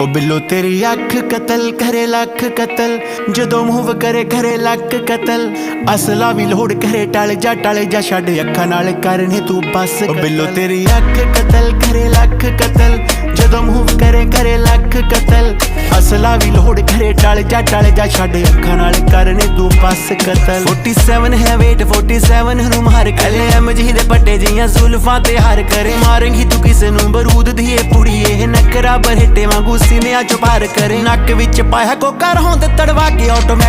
ओ बिल्लो तेरी अख कतल करे लख कतल, जदों मूव करे करे लक कतल। असला भी लोड़ करे टल जा छड़ अखा नाल करने तू बस। ओ बिल्लो तेरी अख कतल करे लख कतल, जदों मूव करे करे लख कतल। असला भी लोड़ करे टल जा छड़ अखा नाल करने तू बस कतल। 47 है वेट 47 नू मार कले MG दे पट्टे जियां जुल्फां ते हार करे। मारेंगी तू किसे नू बरूद दी पुड़िए, नकरा बरहेटे वांगू सीने चो पार करे। नक विच पाया कोका रहों ते तड़वा के ऑटोमैटिक